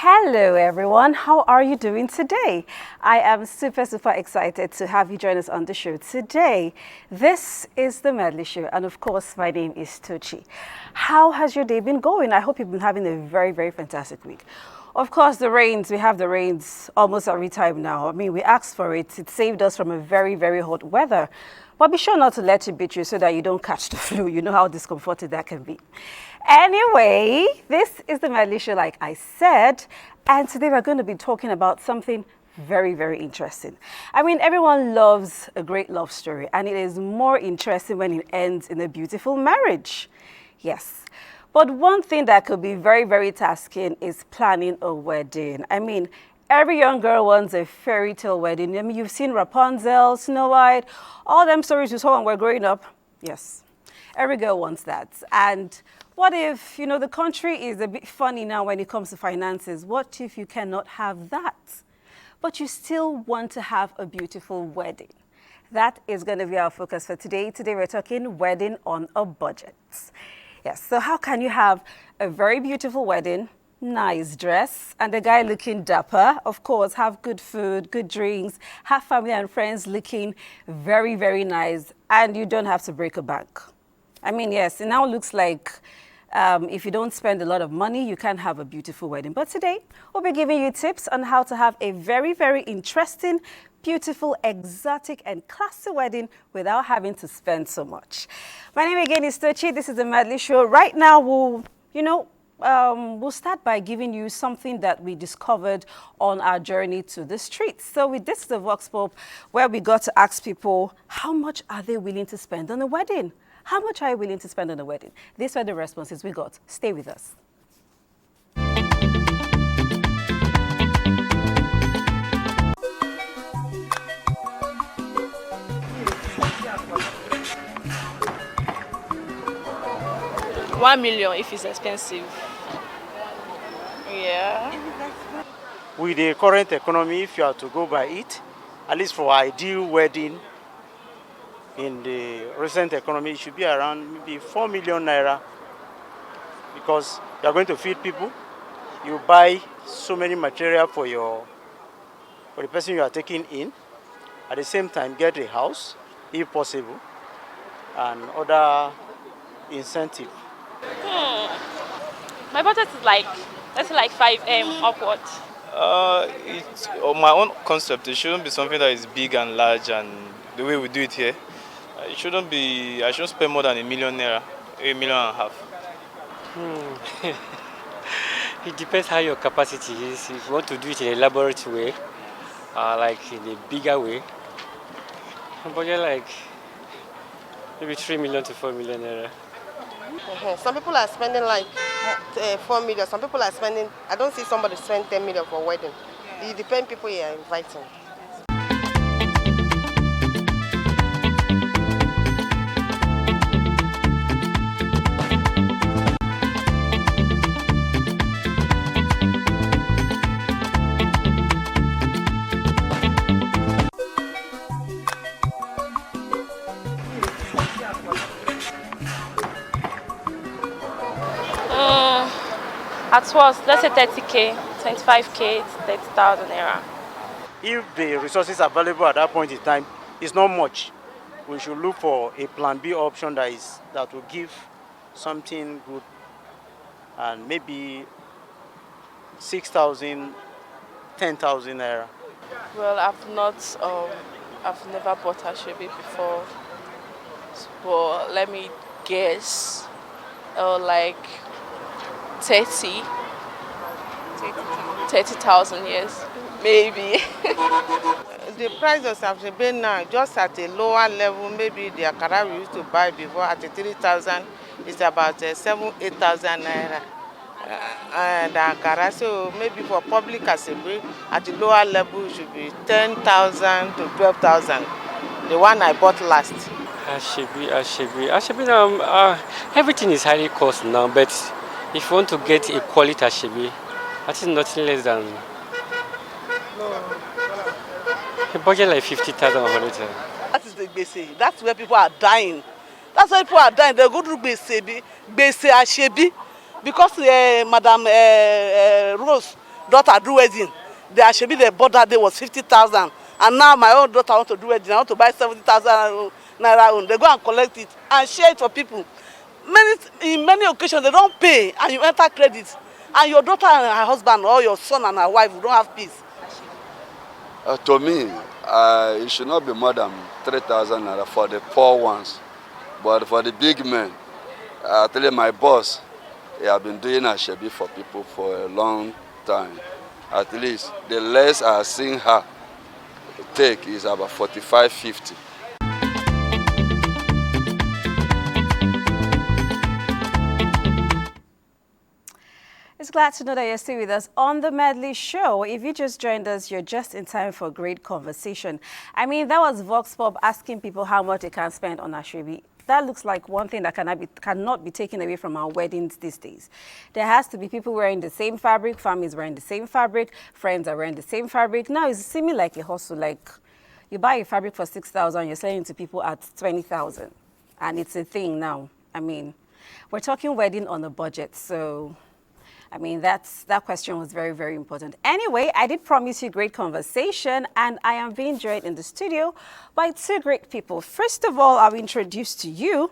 Hello everyone, how are you doing today? I am super excited to have you join us on the show today. This is the Medley Show, and of course my name is Tochi. How has your day been going? I hope you've been having a very fantastic week. Of course, the rains, we have the rains almost every time now. I mean, we asked for it. It saved us from a very hot weather. But be sure not to let it beat you so that you don't catch the flu. You know how discomforting that can be. Anyway, this is the Medley Show, like I said. And today we're going to be talking about something very interesting. I mean, everyone loves a great love story. And it is more interesting when it ends in a beautiful marriage. Yes. But one thing that could be very tasking is planning a wedding. I mean, every young girl wants a fairy tale wedding. I mean, you've seen Rapunzel, Snow White, all them stories you saw when we're growing up. Yes, every girl wants that. And what if, you know, the country is a bit funny now when it comes to finances? What if you cannot have that, but you still want to have a beautiful wedding? That is going to be our focus for today. Today we're talking wedding on a budget. Yes, so how can you have a very beautiful wedding, nice dress, and the guy looking dapper, of course, have good food, good drinks, have family and friends looking very nice, and you don't have to break a bank? I mean, yes, it now looks like if you don't spend a lot of money, you can have a beautiful wedding. But today, we'll be giving you tips on how to have a very interesting, beautiful, exotic, and classy wedding without having to spend so much. My name again is Tochi. This is the Medley Show. Right now, we'll start by giving you something that we discovered on our journey to the streets. So with this, the Vox Pop, where we got to ask people, how much are they willing to spend on a wedding? How much are you willing to spend on a wedding? These were the responses we got. Stay with us. $1 million if it's expensive. Yeah. With the current economy, if you are to go by it, at least for ideal wedding in the recent economy, it should be around maybe 4 million naira, because you are going to feed people. You buy so many material for the person you are taking in. At the same time, get a house, if possible, and other incentive. My budget is like, let's say like 5M upward. It's on my own concept. It shouldn't be something that is big and large, and the way we do it here, I shouldn't spend more than $1 million naira, $1.5 million. It depends how your capacity is. If you want to do it in a elaborate way, like in a bigger way, but you're like maybe 3 million to 4 million naira. Some people are spending like 4 million. Some people are spending, I don't see somebody spend 10 million for a wedding. It depends on people you are inviting. At first, let's say 30K, 25K, 30,000 naira. If the resources available at that point in time is not much, we should look for a plan B option that will give something good, and maybe 6,000, 10,000 naira. Well, I've never bought a Shebi before, but let me guess, like 30,000, yes, maybe. The prices have been now just at a lower level. Maybe the akara we used to buy before at 3,000 is about 7,000-8,000 naira. And the akara, so maybe for public assembly at the lower level it should be 10,000 to 12,000. The one I bought last. Ashebi now, everything is highly cost now, but if you want to get a quality Ashebi, I think nothing less than a budget like 50,000 or 100,000. That is the basic. That's where people are dying. That's why people are dying. They go through basic Ashebi, because Madam Rose daughter do wedding, the Ashebi the border day was 50,000, and now my own daughter want to do wedding, I want to buy 70,000 naira own. They go and collect it and share it for people. In many occasions they don't pay, and you enter credit, and your daughter and her husband or your son and her wife don't have peace. To me, it should not be more than 3,000 naira for the poor ones. But for the big men, I tell you, my boss, he has been doing Ashebi for people for a long time. At least the less I have seen her take is about 45, 50. It's glad to know that you're still with us on the Medley Show. If you just joined us, you're just in time for a great conversation. I mean, that was Vox Pop asking people how much they can spend on Ashebi. That looks like one thing that cannot be taken away from our weddings these days. There has to be people wearing the same fabric, families wearing the same fabric, friends are wearing the same fabric. Now it's seeming like a hustle, like you buy a fabric for 6,000, you're selling it to people at 20,000. And it's a thing now. I mean, we're talking wedding on a budget, so I mean, that question was very, very important. Anyway, I did promise you great conversation, and I am being joined in the studio by two great people. First of all, I'll introduce to you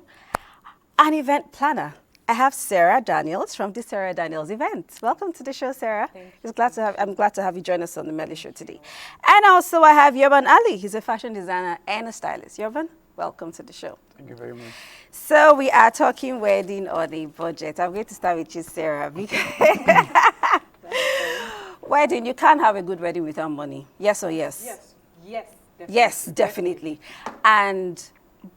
an event planner. I have Sarah Daniels from the Sarah Daniels event. Welcome to the show, Sarah. I'm glad to have you join us on the Medley Show today. And also I have Yoban Ali. He's a fashion designer and a stylist. Yoban, welcome to the show. Thank you very much. So we are talking wedding on a budget. I'm going to start with you, Sarah. Wedding, you can't have a good wedding without money. Yes or yes? Yes, definitely. Yes, definitely. And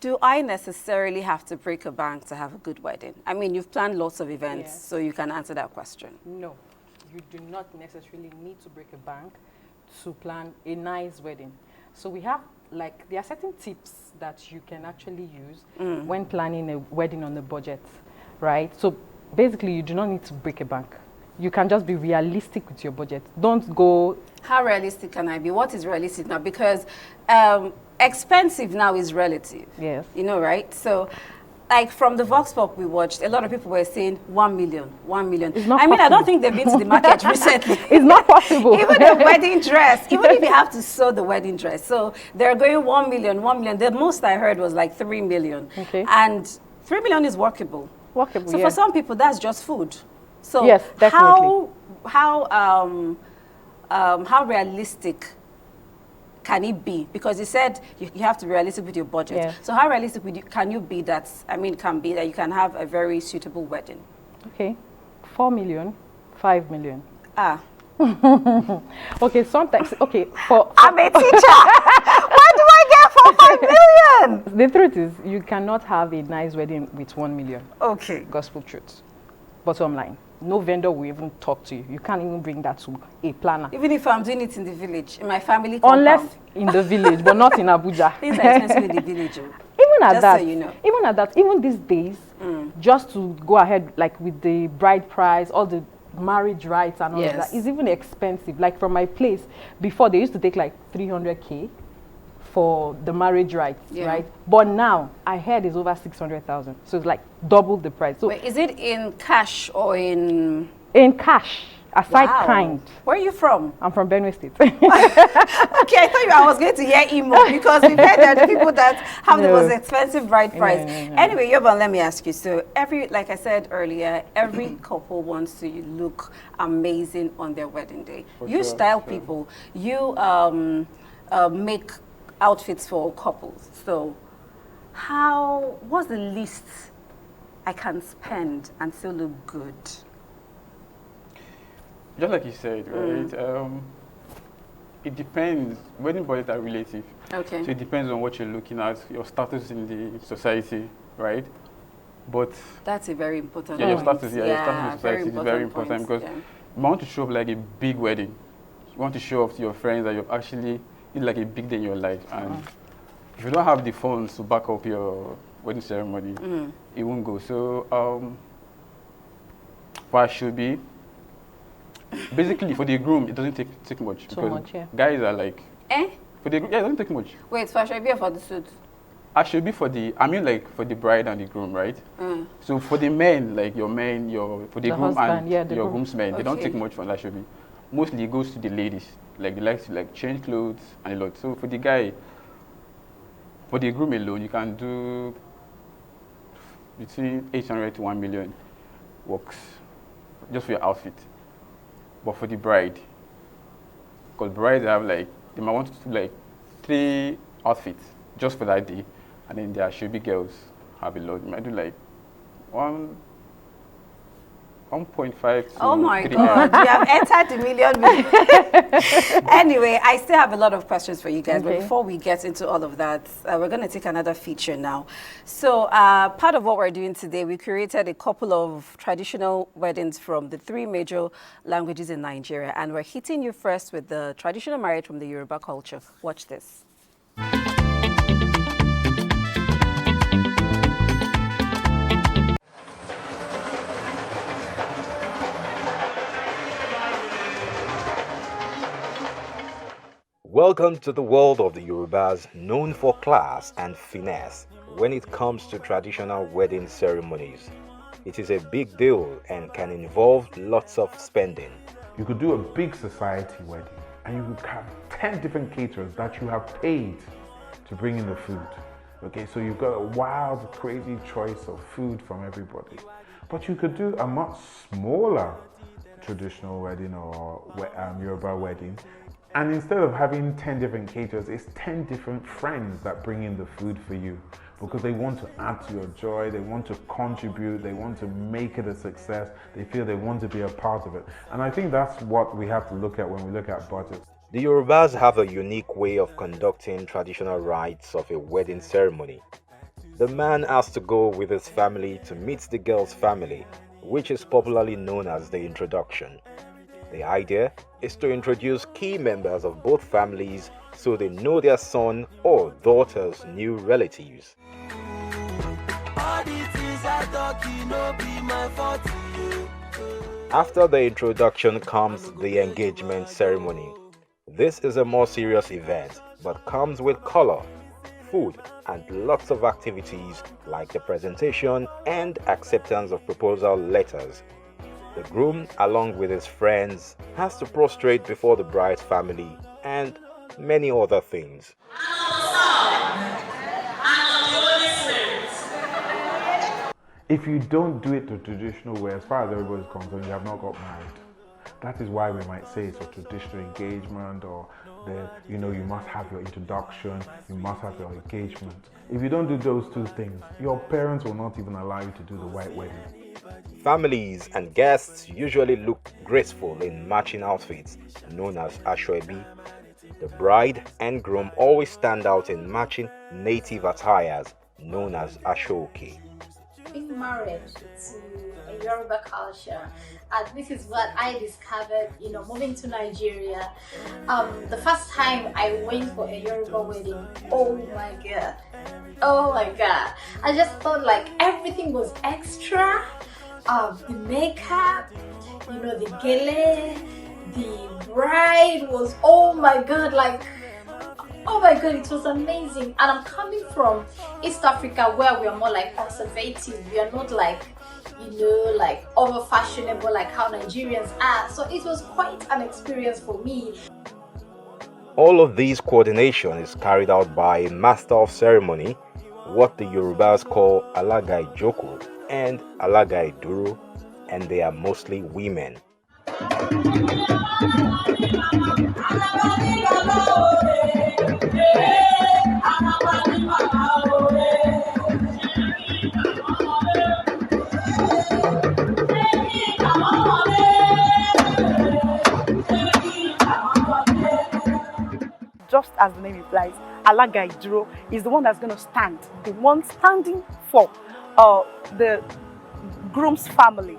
do I necessarily have to break a bank to have a good wedding? I mean, you've planned lots of events, so you can answer that question. No, you do not necessarily need to break a bank to plan a nice wedding. So we have, like, there are certain tips that you can actually use when planning a wedding on a budget, right? So basically, you do not need to break a bank. You can just be realistic with your budget. Don't go... How realistic can I be? What is realistic now? Because expensive now is relative. Yes. You know, right? So, like from the Vox Pop we watched, a lot of people were saying 1 million, 1 million. It's not I mean, possible. I don't think they've been to the market recently. It's not possible. Even the wedding dress, even if you have to sew the wedding dress. So they're going 1 million, 1 million. The most I heard was like 3 million. Okay. And 3 million is workable. Workable, So yeah. for some people, that's just food. So Yes, definitely. how realistic can it be? Because you said you have to be realistic with your budget. Yes. So how realistic can you be that, can be that you can have a very suitable wedding? Okay, 4 million, 5 million. Ah. Okay, sometimes, okay, for I'm a teacher. Why do I get 4 5 million? the truth is, you cannot have a nice wedding with 1 million. Okay. Gospel truth. Bottom line. No vendor will even talk to you. You can't even bring that to a planner. Even if I'm doing it in the village, in my family compound. Unless in the village, but not in Abuja. Things are expensive in the village. Even at Just that, so you know. even at that, even these days, just to go ahead like with the bride price, all the marriage rights and all of that, is even expensive. Like from my place, before they used to take like 300K for the marriage rights, right? But now I heard it's over 600,000, so it's like double the price. So wait, is it in cash or in cash? Aside kind. Where are you from? I'm from Benue State. Okay, I thought I was going to hear emo because we've heard that the people that have the most expensive bride price. Anyway, Yoban, let me ask you. So like I said earlier, every couple wants to look amazing on their wedding day. You style people. You make outfits for couples. So what's the least I can spend and still look good? Just like you said, right? It depends. Wedding budgets are relative. Okay. So it depends on what you're looking at, your status in the society, right? But that's a very important point. Your status, your status in society is very important because you want to show up like a big wedding. You want to show off to your friends that you've actually did like a big day in your life. And if you don't have the funds to back up your wedding ceremony, it won't go. So what should be basically for the groom, it doesn't take much. Too much, yeah. Guys are like for the groom, it doesn't take much. Wait, for Ashebi or for the suit? Ashebi for the bride and the groom, right? So for the men, like your men, for the groom husband, and your groomsmen, they don't take much from Ashebi. mostly it goes to the ladies. Like they like to like change clothes and a lot. So for the guy, for the groom alone, you can do between 800 to 1 million works just for your outfit. But for the bride, because brides have like, they might want to do like 3 outfits just for that day, and then their should girls have a lot. You might do like 1.5 to Oh my 3 God, you have entered the million. Anyway, I still have a lot of questions for you guys, but before we get into all of that, we're going to take another feature now. So part of what we're doing today, we created a couple of traditional weddings from the 3 major languages in Nigeria, and we're hitting you first with the traditional marriage from the Yoruba culture. Watch this. Welcome to the world of the Yorubas, known for class and finesse when it comes to traditional wedding ceremonies. It is a big deal and can involve lots of spending. You could do a big society wedding and you could have 10 different caterers that you have paid to bring in the food. Okay, so you've got a wild, crazy choice of food from everybody. But you could do a much smaller traditional wedding or Yoruba wedding. And instead of having 10 different caterers, it's 10 different friends that bring in the food for you because they want to add to your joy, they want to contribute, they want to make it a success, they feel they want to be a part of it. And I think that's what we have to look at when we look at budgets. The Yorubas have a unique way of conducting traditional rites of a wedding ceremony. The man has to go with his family to meet the girl's family, which is popularly known as the introduction. The idea is to introduce key members of both families so they know their son or daughter's new relatives. After the introduction comes the engagement ceremony. This is a more serious event, but comes with color, food, and lots of activities like the presentation and acceptance of proposal letters. The groom, along with his friends, has to prostrate before the bride's family and many other things. If you don't do it the traditional way, as far as everybody's concerned, you have not got married. That is why we might say it's a traditional engagement, or you must have your introduction, you must have your engagement. If you don't do those 2 things, your parents will not even allow you to do the white wedding. Families and guests usually look graceful in matching outfits, known as ashoebi. The bride and groom always stand out in matching native attires, known as ashoke. Being married to a Yoruba culture, and this is what I discovered, moving to Nigeria. The first time I went for a Yoruba wedding, oh my god, I just thought like everything was extra. The makeup, the gele, the bride was, oh my god, it was amazing. And I'm coming from East Africa where we are more like conservative. We are not like, like over fashionable like how Nigerians are. So it was quite an experience for me. All of these coordination is carried out by a master of ceremony, what the Yorubas call alaga ijoko and alaga iduro, and they are mostly women. Just as the name implies, alaga iduro is the one that's going to stand, the one standing for the groom's family.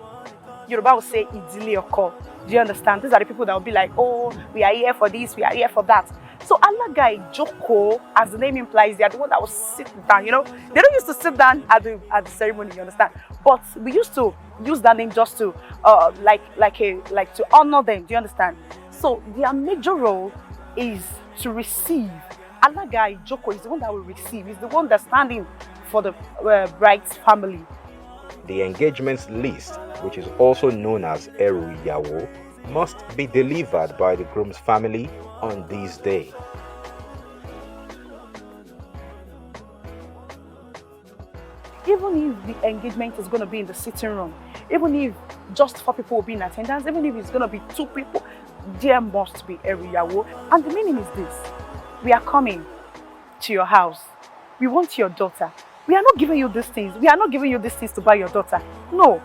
Yoruba will say idile oko. Do you understand? These are the people that will be like, oh, we are here for this, we are here for that. So alaga ijoko, as the name implies, they are the one that will sit down. They don't used to sit down at the ceremony. You understand? But we used to use that name just to to honor them. Do you understand? So their major role is to receive. Alaga ijoko is the one that will receive. Is the one that's standing for the bride's family. The engagements list, which is also known as Eru Iyawo, must be delivered by the groom's family on this day. Even if the engagement is going to be in the sitting room, even if just 4 people will be in attendance, even if it's going to be 2 people, there must be a riyawo. And the meaning is this: we are coming to your house. We want your daughter. We are not giving you these things. We are not giving you these things to buy your daughter. No.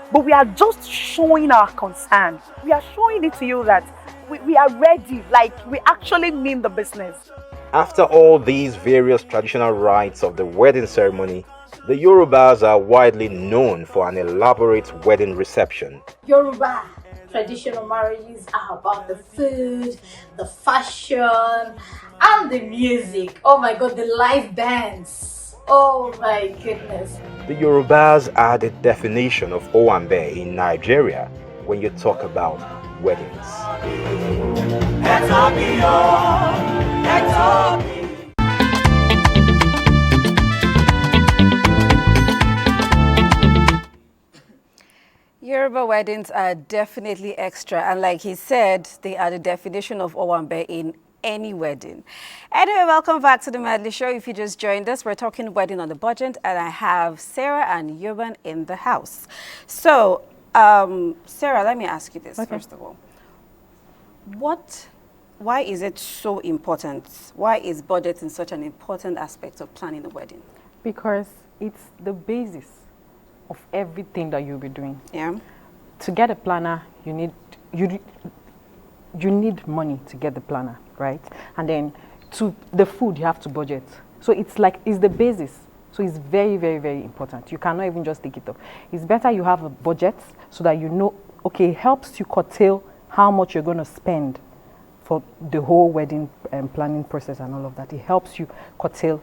But we are just showing our concern. We are showing it to you that we are ready, like we actually mean the business. After all these various traditional rites of the wedding ceremony, the Yorubas are widely known for an elaborate wedding reception. Yoruba traditional marriages are about the food, the fashion, and the music. Oh my God, the live bands. Oh my goodness. The Yorubas are the definition of Owambe in Nigeria when you talk about weddings. Yoruba weddings are definitely extra, and like he said, they are the definition of Owambe in any wedding. Anyway, welcome back to the Medley Show. If you just joined us, we're talking wedding on the budget, and I have Sarah and Yuban in the house. So, Sarah, let me ask you this first of all. Why is it so important? Why is budgeting such an important aspect of planning a wedding? Because it's the basis of everything that you'll be doing. Yeah. To get a planner, you need money to get the planner, right? And then to the food, you have to budget. So it's the basis. So it's very, very, very important. You cannot even just take it off. It's better you have a budget so that you know, okay, it helps you curtail how much you're going to spend for the whole wedding planning process and all of that. It helps you curtail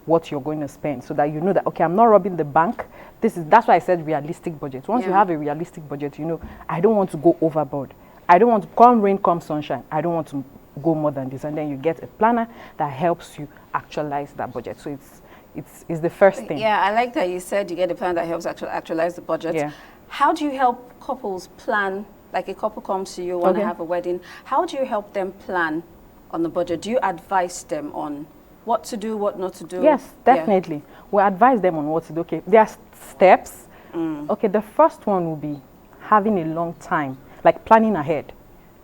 what you're going to spend so that you know that, okay, I'm not robbing the bank. That's why I said realistic budget. Once you have a realistic budget, you know, I don't want to go overboard. I don't want to come rain, come sunshine. I don't want to go more than this. And then you get a planner that helps you actualize that budget. So it's the first thing. Yeah, I like that you said you get a plan that helps actualize the budget. Yeah. How do you help couples plan? Like a couple comes to you, want to have a wedding. How do you help them plan on the budget? Do you advise them on what to do, what not to do? Yes, definitely. Yeah. We advise them on what to do. Okay, there are steps. Okay, the first one will be having a long time, like planning ahead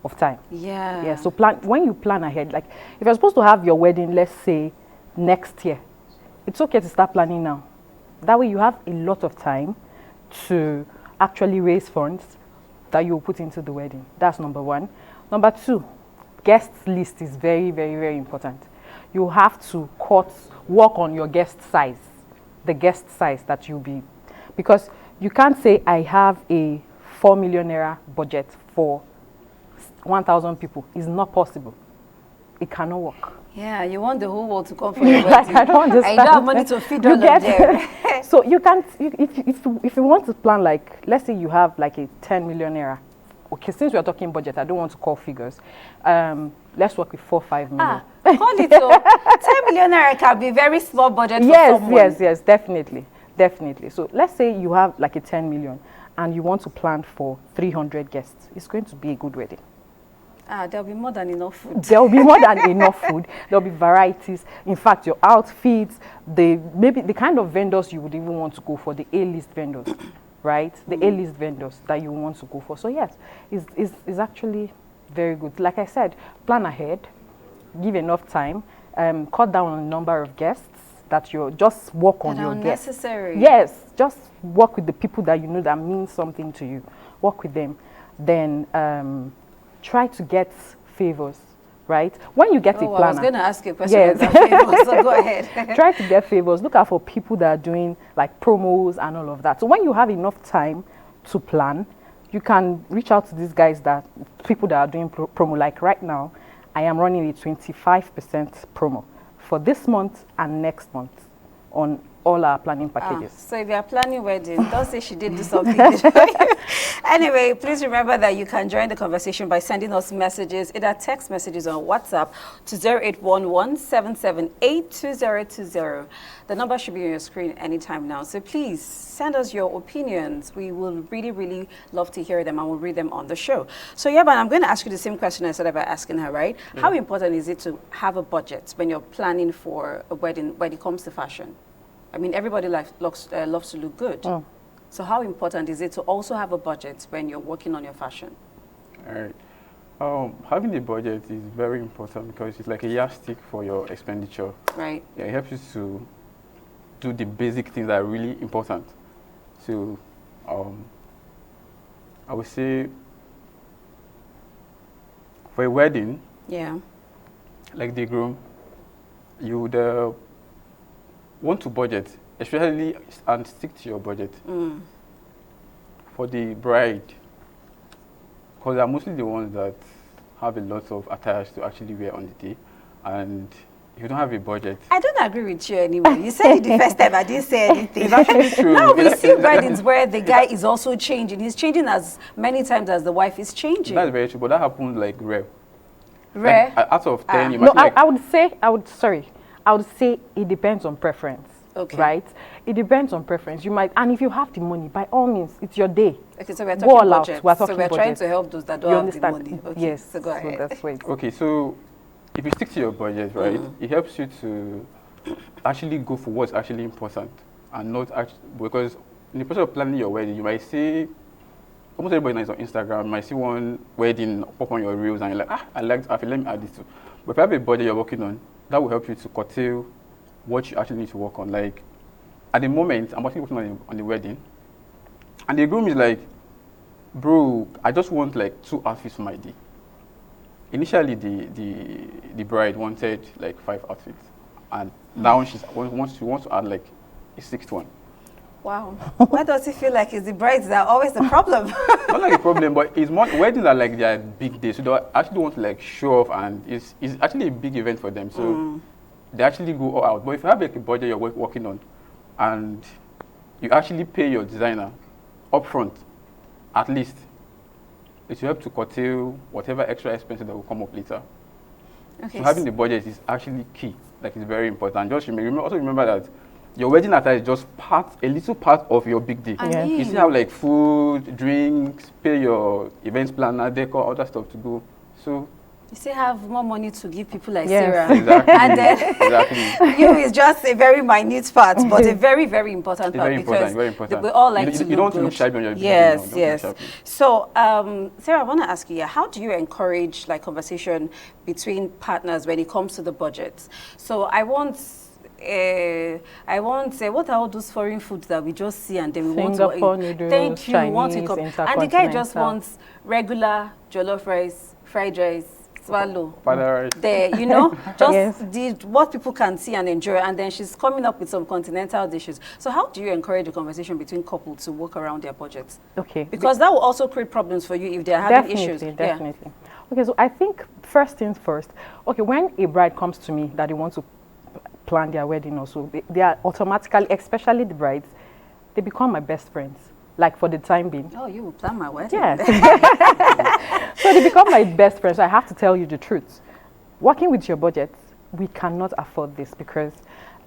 of time. Yeah. Yeah, so when you plan ahead, like if you're supposed to have your wedding, let's say next year, it's okay to start planning now. That way you have a lot of time to actually raise funds that you'll put into the wedding. That's number one. Number two, guest list is very, very, very important. You have to work on your guest size, the guest size that you'll be, because you can't say I have a 4 million naira budget for 1,000 people. It's not possible. It cannot work. Yeah, you want the whole world to come for your wedding. I don't understand. I don't have money to feed all of them. So you can't, if you want to plan, like, let's say you have like a 10 million naira. Okay, since we are talking budget, I don't want to call figures. Let's work with 4-5 million. Call it so. 10 million naira can be very small budget for someone. Yes, definitely. So let's say you have like a 10 million and you want to plan for 300 guests. It's going to be a good wedding. There'll be more than enough food. There'll be more than enough food. There'll be varieties. In fact, your outfits, maybe the kind of vendors you would even want to go for, the A-list vendors, right? The A-list vendors that you want to go for. So yes, it's actually very good. Like I said, plan ahead, give enough time, cut down on the number of guests that you just work on your guests. Unnecessary. Yes, just work with the people that you know that mean something to you. Work with them. Then try to get favors, right? When you get a planner. I was going to ask you a question about favors, so go ahead. Try to get favors. Look out for people that are doing like promos and all of that. So when you have enough time to plan, you can reach out to these guys, people that are doing promo. Like right now, I am running a 25% promo for this month and next month on all our planning packages. So if you are planning wedding, don't say she did do something. Anyway, please remember that you can join the conversation by sending us messages, either text messages on WhatsApp to 0811-778-2020. The number should be on your screen anytime now. So please send us your opinions. We will really, really love to hear them and we'll read them on the show. So Yaban, I'm going to ask you the same question I said about asking her, right? Yeah. How important is it to have a budget when you're planning for a wedding when it comes to fashion? I mean, everybody loves to look good. Oh. So how important is it to also have a budget when you're working on your fashion? All right. Having a budget is very important because it's like a yardstick for your expenditure. Right. Yeah, it helps you to do the basic things that are really important. So I would say for a wedding, yeah, like the groom, you would want to budget, especially and stick to your budget. For the bride, because they're mostly the ones that have a lot of attires to actually wear on the day, and if you don't have a budget. I don't agree with you anyway. You said it the first time, I didn't say anything. It's actually true. Now we see weddings where the guy is also changing. He's changing as many times as the wife is changing. That's very true, but that happens like rare. Rare? Like, out of 10, you no, might I would say it depends on preference. Okay. Right? It depends on preference. You might, and if you have the money, by all means, it's your day. Okay, so we're talking budget. So we're trying to help those that don't have the money. Okay, yes. So go ahead. So that's right. Okay, so if you stick to your budget, right, it helps you to actually go for what's actually important and not actually, because in the process of planning your wedding, you might see, almost everybody knows on Instagram, you might see one wedding pop on your reels and you're like, let me add this too. But if you have a budget you're working on, that will help you to curtail what you actually need to work on. Like, at the moment, I'm working on the wedding, and the groom is like, bro, I just want like 2 outfits for my day. Initially, the bride wanted like 5 outfits, and now she wants to add like a 6th one. Wow. Why does it feel like it's the brides that are always the problem? Not like a problem, but it's more, weddings are like their big day, so they actually want to like show off, and it's actually a big event for them. So they actually go all out. But if you have like a budget you're working on, and you actually pay your designer upfront, at least, it will help to curtail whatever extra expenses that will come up later. Okay. So having the budget is actually key. Like, it's very important. Just remember that your wedding attire is just a little part of your big day. You still have like food, drinks, pay your events planner, decor, all that stuff to go. So you still have more money to give people like yes. Sarah. Exactly. And then you is just a very minute part, but a very, very important part. Very important. We all like to you don't look shabby on your yes, yes. So, Sarah, I want to ask you, how do you encourage like conversation between partners when it comes to the budget? So I won't say, what are all those foreign foods that we just see and then we Singapore want to noodles, thank you, Chinese, want to come, and the guy just wants regular jollof rice, fried rice, swallow. There, you know, just what people can see and enjoy, and then she's coming up with some continental dishes. So how do you encourage the conversation between couples to work around their budgets? Okay. Because that will also create problems for you if they're having issues. Definitely. Yeah. Okay, so I think first things first. Okay, when a bride comes to me that they want to plan their wedding also, they are automatically, especially the brides, they become my best friends. Like, for the time being. Oh, you will plan my wedding? Yes. So they become my best friends. So I have to tell you the truth. Working with your budget, we cannot afford this because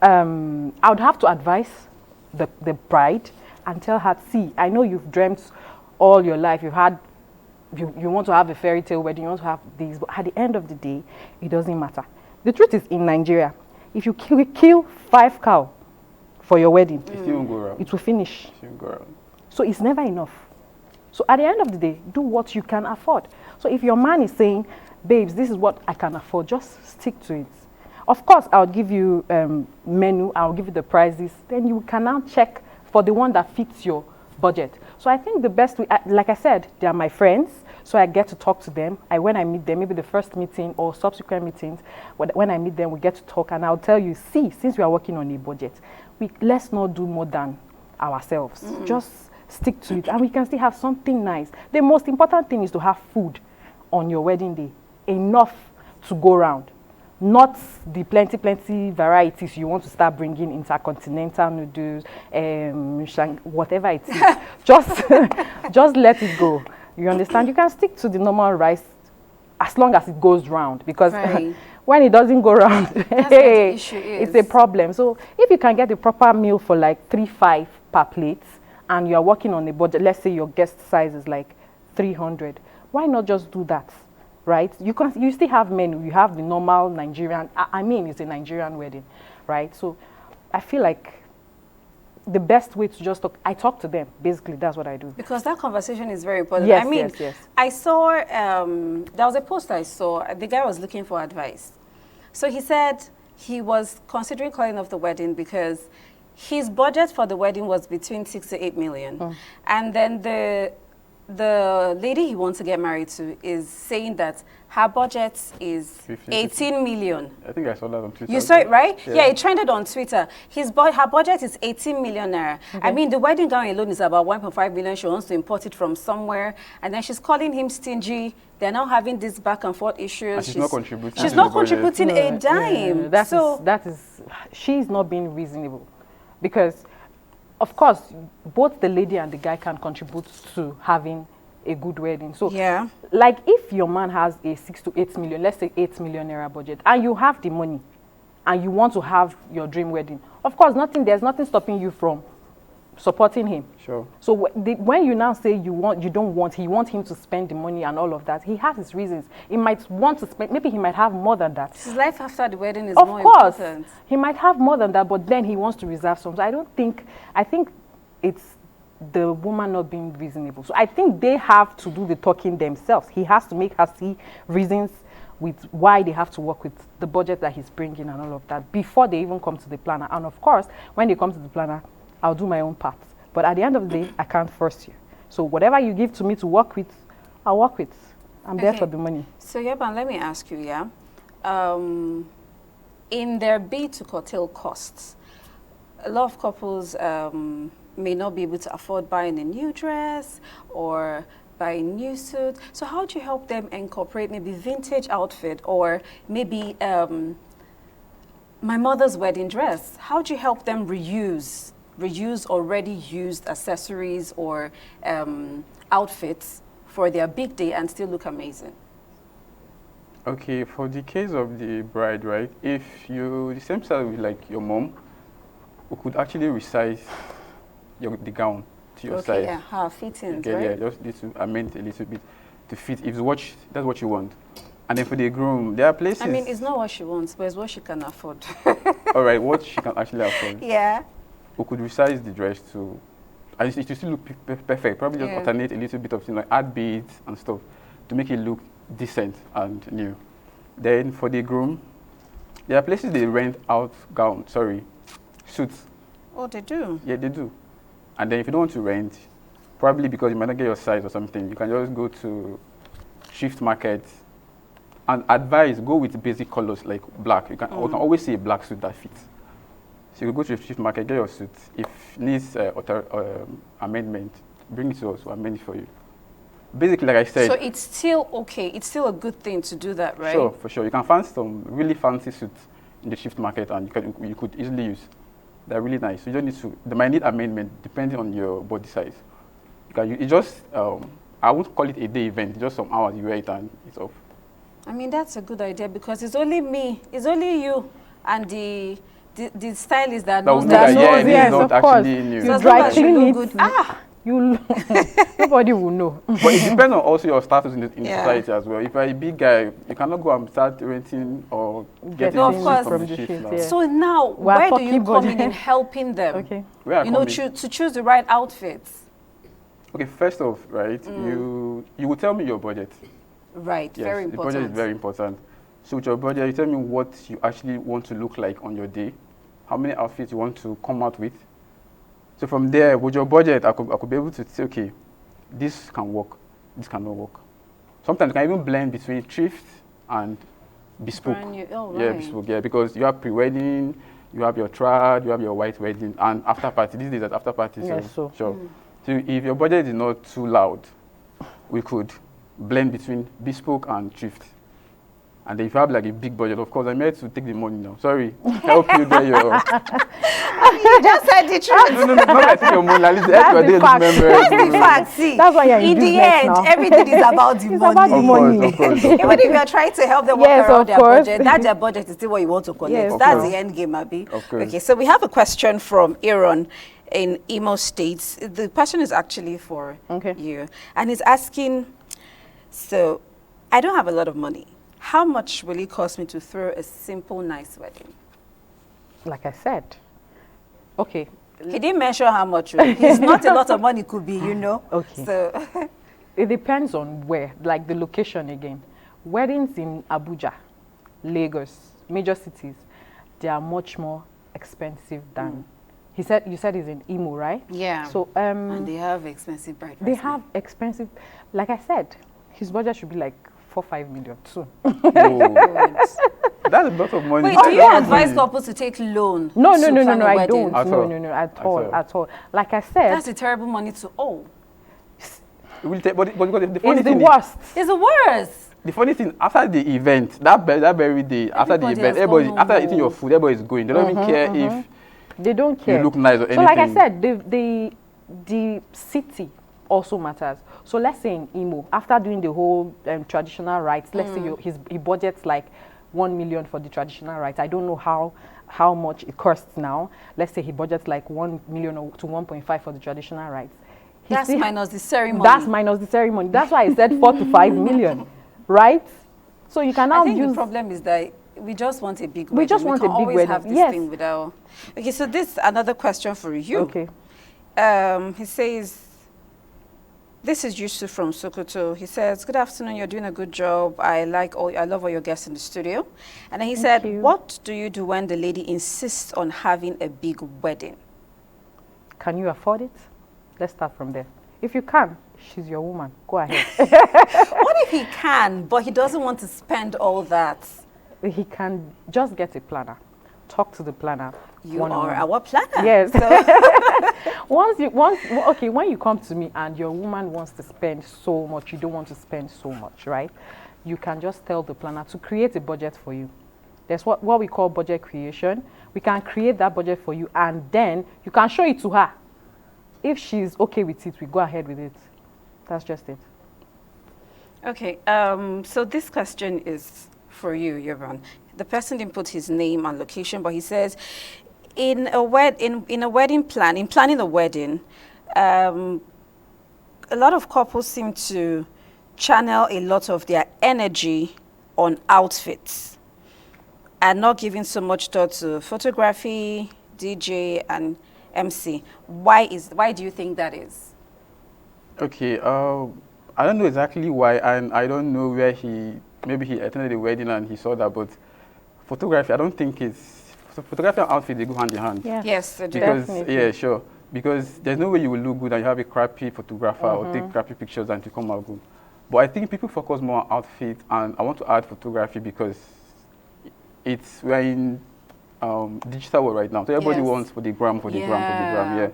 I would have to advise the bride and tell her, see, I know you've dreamt all your life. You want to have a fairy tale wedding, you want to have these, but at the end of the day, it doesn't matter. The truth is, in Nigeria, if you kill 5 cows for your wedding, it will finish. So it's never enough. So at the end of the day, do what you can afford. So if your man is saying, babes, this is what I can afford, just stick to it. Of course, I'll give you menu, I'll give you the prices, then you can now check for the one that fits your budget. So I think the best way, like I said, they are my friends, so I get to talk to them. When I meet them, maybe the first meeting or subsequent meetings, when I meet them, we get to talk, and I'll tell you, see, since we are working on a budget, let's not do more than ourselves. Just stick to it, and we can still have something nice. The most important thing is to have food on your wedding day, enough to go around. not the plenty varieties you want to start bringing, intercontinental noodles, whatever it is. just let it go. You understand? You can stick to the normal rice as long as it goes round, because when it doesn't go round, hey, it's a problem. So if you can get a proper meal for like 3-5 per plate, and you are working on a budget, let's say your guest size is like 300, why not just do that? Right? You still have menu. You have the normal Nigerian. I mean, it's a Nigerian wedding, right? So I feel like the best way to just talk, I talk to them. Basically, that's what I do. Because that conversation is very important. Yes, I mean, yes. I saw, there was a post I saw, the guy was looking for advice. So he said he was considering calling off the wedding because his budget for the wedding was between 6 to 8 million. And then the lady he wants to get married to is saying that her budget is 18 million. I think I saw that on Twitter. You saw it, right? Yeah, it trended on Twitter. Her budget is 18 million naira. I mean, the wedding gown alone is about 1.5 million. She wants to import it from somewhere. And then she's calling him stingy. They're now having this back and forth issues. And she's not contributing. She's not contributing a dime. She's not being reasonable. Because of course, both the lady and the guy can contribute to having a good wedding. So, like if your man has a 6 to 8 million, let's say 8 million naira budget, and you have the money, and you want to have your dream wedding, of course, there's nothing stopping you from supporting him. Sure. So when you now say he wants him to spend the money and all of that, he has his reasons. He might want to spend, maybe he might have more than that. His life after the wedding is more important. Of course, he might have more than that, but then he wants to reserve some. So I think it's the woman not being reasonable. So I think they have to do the talking themselves. He has to make her see reasons with why they have to work with the budget that he's bringing and all of that before they even come to the planner. And of course, when they come to the planner, I'll do my own part. But at the end of the day, I can't force you. So whatever you give to me to work with, I'll work with. I'm there for the money. So Yaban, let me ask you, in their bid to curtail costs, a lot of couples may not be able to afford buying a new dress or buy a new suit. So how do you help them incorporate maybe vintage outfit or maybe my mother's wedding dress? How do you help them reuse already used accessories or outfits for their big day and still look amazing? Okay, for the case of the bride, right? If you the same style with like your mom, we could actually resize the gown to your size. Yeah, her fittings, right? Yeah, just need to amend a little bit to fit. If that's what you want. And then for the groom, there are places. I mean, it's not what she wants, but it's what she can afford. All right, what she can actually afford. Yeah. We could resize the dress to, and it will still look perfect. Probably just alternate a little bit of things like add beads and stuff to make it look decent and new. Then for the groom, there are places they rent out suits. Oh, they do? Yeah, they do. And then if you don't want to rent, probably because you might not get your size or something, you can just go to thrift market and go with basic colors like black. You can always see a black suit that fits. So you go to the thrift market, get your suit. If it needs amendment, bring it to us, we'll amend it for you. Basically, like I said. So it's still okay. It's still a good thing to do that, right? Sure, for sure. You can find some really fancy suits in the thrift market, and you could easily use. They're really nice. You don't need to. They might need amendment depending on your body size. I won't call it a day event. Just some hours you wear it and it's off. I mean, that's a good idea because it's only me, it's only you, and the stylist that knows that. Yes, not of course. New. You dry clean it. Nobody will know. But it depends on also your status in the society as well. If you're a big guy, you cannot go and start renting or getting from the shift. So now, where do you come in helping them? Okay. To choose the right outfits. Okay, first off, right, you will tell me your budget. Right, yes, very important. The budget is very important. So with your budget, you tell me what you actually want to look like on your day, how many outfits you want to come out with. So from there, with your budget, I could be able to say, okay, this can work, this cannot work. Sometimes you can even blend between thrift and bespoke. Yeah, bespoke, because you have pre-wedding, you have your trad, you have your white wedding, and after party. These days at after party. So if your budget is not too loud, we could blend between bespoke and thrift. And if you have like a big budget, of course, I'm here to take the money now. Sorry, help you get your. You just said the truth. No, not like take your money. At least help your daily members. That's the fact. See, that's why you're in the end, now. everything is about the money. About the money. Of course. Even if you're trying to help them work Yes, around of their course. budget, that's their budget is still what you want to collect. Yes, That's of the end game, Abby. Of course. Okay, so we have a question from Aaron in Imo State. The question is actually for you. And he's asking, so I don't have a lot of money. How much will it cost me to throw a simple, nice wedding? Like I said, okay. He didn't mention how much. It's not a lot of money, could be, you know. Okay. So It depends on where, like the location again. Weddings in Abuja, Lagos, major cities, they are much more expensive than. You said it's in Imo, right? yeah. So and they have expensive bride. they have expensive. Like I said, his budget should be like 4-5 million too. That's a lot of money. Wait, do you advise couples to take loan? No, to plan a I wedding? don't. No, at all. Like I said, That's a terrible money to owe. It will take, but the funny it's the thing worst. It's the worst. The funny thing, after the event, that very day, after the Everybody event, has everybody, gone after home. eating your food, everybody's going. They don't even care if They don't care. you look nice or anything. So like I said, the city also matters. So let's say in Imo, after doing the whole traditional rites, let's say he budgets like 1 million for the traditional rites. I don't know how much it costs now. Let's say he budgets like 1 million to 1.5 for the traditional rites. That's minus the ceremony. That's minus the ceremony. That's why I said 4 to 5 million, right? So you can now I think use. the problem is that we just want a big wedding. We just want a can't big always wedding. have this Yes. thing without. Okay, so this another question for you. Okay. He says, this is Yusuf from Sokoto. He says, good afternoon, you're doing a good job. I love all your guests in the studio. And then he said, what do you do when the lady insists on having a big wedding? Can you afford it? Let's start from there. If you can, she's your woman. Go ahead. What if he can, but he doesn't want to spend all that? He can just get a planner. Talk to the planner. You are our planner. Yes. So when you come to me and your woman wants to spend so much, you don't want to spend so much, right? You can just tell the planner to create a budget for you. There's what we call budget creation. We can create that budget for you, and then you can show it to her. If she's okay with it, we go ahead with it. That's just it. Okay, so this question is for you, Yovan. The person didn't put his name and location, but he says, in planning a wedding, a lot of couples seem to channel a lot of their energy on outfits and not giving so much thought to photography, DJ, and MC. Why do you think that is? Okay, I don't know exactly why, and I don't know where maybe he attended the wedding and he saw that, but photography, I don't think photography and outfit, they go hand in hand. Yeah. Yes, they do. Because, Definitely. yeah, sure. Because there's no way you will look good and you have a crappy photographer or take crappy pictures and to come out good. But I think people focus more on outfit, and I want to add photography because we're in digital world right now. So everybody wants for the gram, yeah.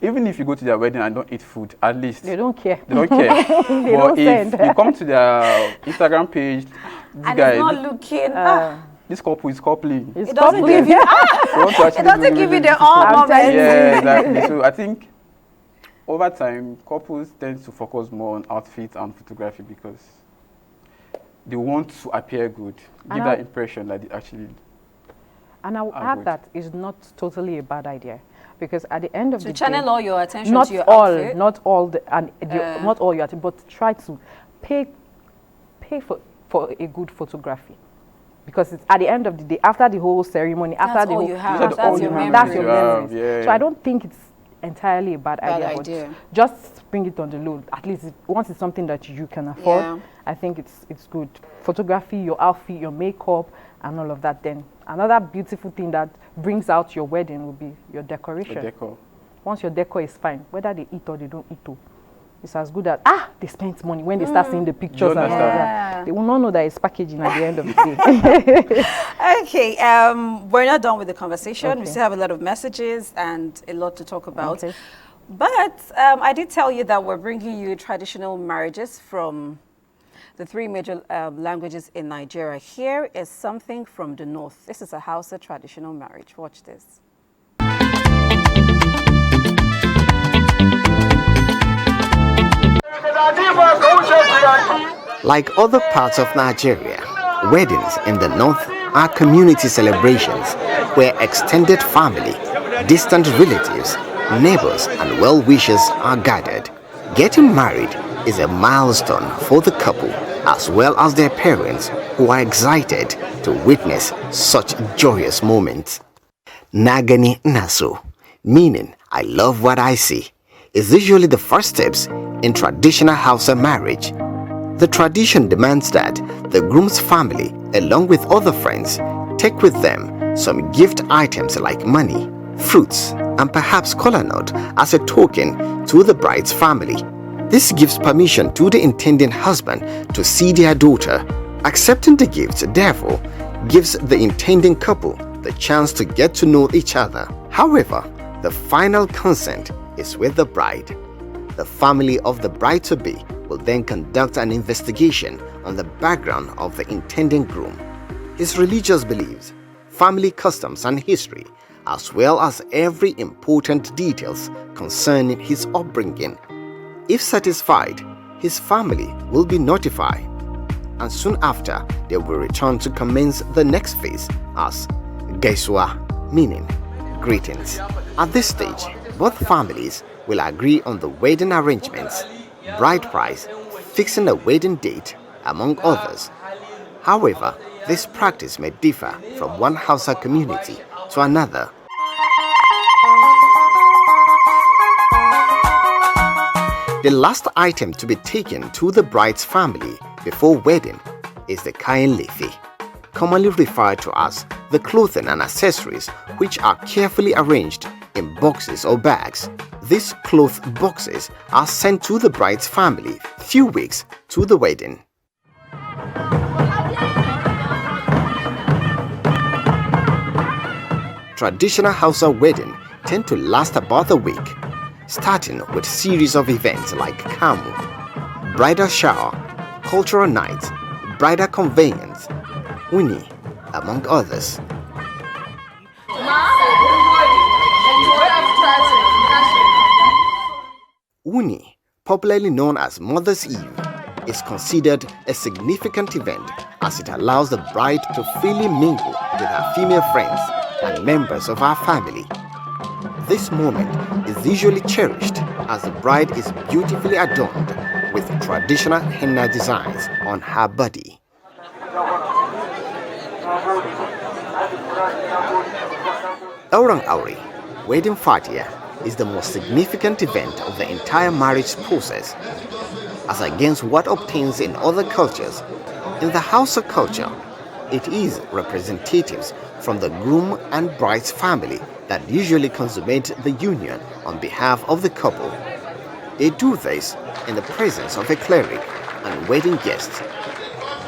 Even if you go to their wedding and don't eat food, at least They don't care. they don't care. They But don't if send. you come to their Instagram page, And it's not looking. this couple is coupling. It's It doesn't coupling. give you. They want to It actually doesn't do give you this the all stuff. moment. Yeah, exactly. So I think over time, couples tend to focus more on outfit and photography because they want to appear good, give that impression that they actually. And I will are add good. that it's not totally a bad idea, because at the end of To the channel day, all your attention not to your all, outfit. not all your attention, but try to pay for a good photography, because it's at the end of the day, after the whole ceremony, after the all whole, you have. That's That's all your you have. memory. that's your You have, memories. yeah. So I don't think it's entirely a bad idea, but idea. just bring it on the low. At least once it's something that you can afford, Yeah. I think it's good. Photography, your outfit, your makeup, and all of that. Then another beautiful thing that brings out your wedding will be your decoration. The decor. Once your decor is fine, whether they eat or they don't eat, it's as good as they spent money when they start seeing the pictures. And understand? all that. They will not know that it's packaging at the end of the day. Okay, we're not done with the conversation. We Okay. still have a lot of messages and a lot to talk about. Okay. But I did tell you that we're bringing you traditional marriages from the three major languages in Nigeria. Here is something from the north. This is a Hausa traditional marriage. Watch this. Like other parts of Nigeria, weddings in the north are community celebrations where extended family, distant relatives, neighbors, and well-wishers are gathered. Getting married is a milestone for the couple as well as their parents who are excited to witness such joyous moments. Nagani Naso, meaning I love what I see, is usually the first steps in traditional Hausa marriage. The tradition demands that the groom's family, along with other friends, take with them some gift items like money, fruits, and perhaps kola nut as a token to the bride's family. This gives permission to the intending husband to see their daughter. Accepting the gifts, therefore, gives the intending couple the chance to get to know each other. However, the final consent is with the bride. The family of the bride-to-be will then conduct an investigation on the background of the intending groom, his religious beliefs, family customs and history, as well as every important details concerning his upbringing. If satisfied, his family will be notified, and soon after they will return to commence the next phase as Gaiswa, meaning greetings. At this stage, both families will agree on the wedding arrangements, bride price, fixing a wedding date, among others. However, this practice may differ from one Hausa community to another. The last item to be taken to the bride's family before wedding is the kain lefi, commonly referred to as the clothing and accessories, which are carefully arranged in boxes or bags. These cloth boxes are sent to the bride's family few weeks to the wedding. Traditional Hausa wedding tend to last about a week, starting with series of events like kamu, bridal shower, cultural nights, bridal conveyance, uni, among others. Uni, popularly known as Mother's Eve, is considered a significant event as it allows the bride to freely mingle with her female friends and members of her family. This moment is usually cherished as the bride is beautifully adorned with traditional henna designs on her body. Aurang Auri, wedding fatia, is the most significant event of the entire marriage process. As against what obtains in other cultures, in the Hausa culture, it is representatives from the groom and bride's family that usually consummate the union on behalf of the couple. They do this in the presence of a cleric and wedding guests.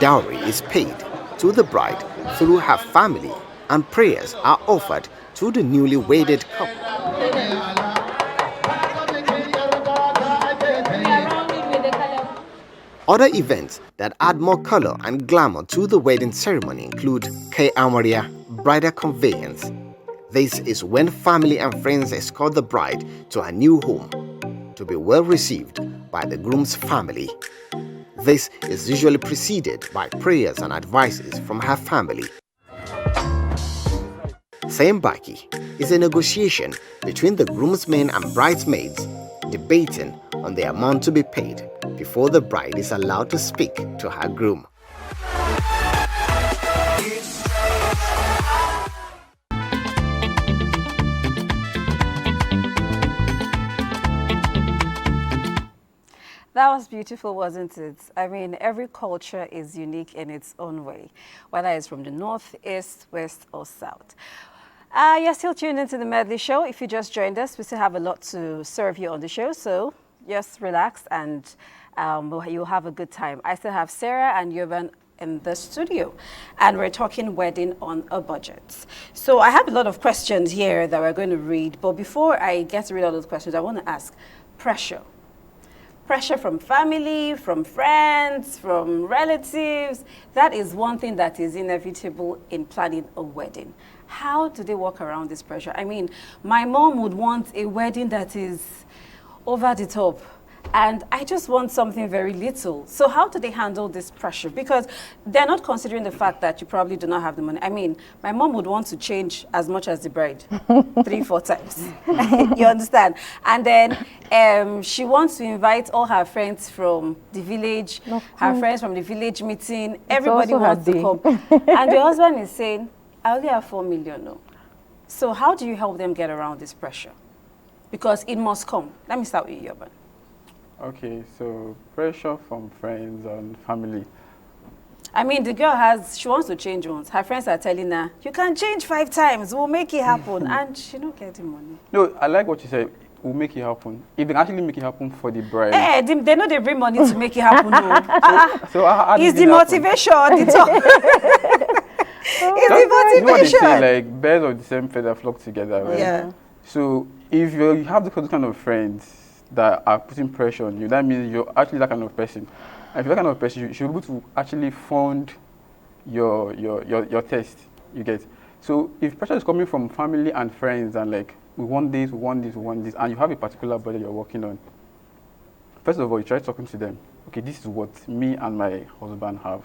Dowry is paid to the bride through her family and prayers are offered to the newly wedded couple. Other events that add more color and glamour to the wedding ceremony include Kay Amaria, bridal conveyance. This is when family and friends escort the bride to her new home to be well received by the groom's family. This is usually preceded by prayers and advices from her family. Sembaki is a negotiation between the groomsmen and bridesmaids, debating on the amount to be paid before the bride is allowed to speak to her groom. That was beautiful, wasn't it? I mean, every culture is unique in its own way, whether it's from the north, east, west, or south. You're still tuned into the Medley Show. If you just joined us, we still have a lot to serve you on the show, so just relax and you'll have a good time. I still have Sarah and Yovan in the studio, and we're talking wedding on a budget. So I have a lot of questions here that we're going to read, but before I get to read all those questions, I want to ask, pressure. pressure from family, from friends, from relatives. That is one thing that is inevitable in planning a wedding. How do they work around this pressure? I mean, my mom would want a wedding that is over the top, and I just want something very little. So how do they handle this pressure? Because they're not considering the fact that you probably do not have the money. I mean, my mom would want to change as much as the bride, 3-4 times. You understand? And then she wants to invite all her friends from the village, her friends from the village meeting. Everybody wants to come. And the husband is saying, I only have 4 million. No. So how do you help them get around this pressure? Because it must come. Let me start with you, Yoban. Okay, so pressure from friends and family. I mean, the girl she wants to change once. Her friends are telling her, you can change 5 times, we'll make it happen. And she don't get the money. No, I like what you said. We'll make it happen. If they actually make it happen for the bride. They know they bring money to make it happen. No. So how it's the motivation. It's the motivation. You know what they say, like birds of the same feather flock together, right? Yeah. So if you have those kind of friends that are putting pressure on you, that means you're actually that kind of person. And if you're that kind of person, you should be able to actually fund your test, you get. So if pressure is coming from family and friends and like, we want this, we want this, we want this, and you have a particular budget you're working on, first of all, you try talking to them. Okay, this is what me and my husband have.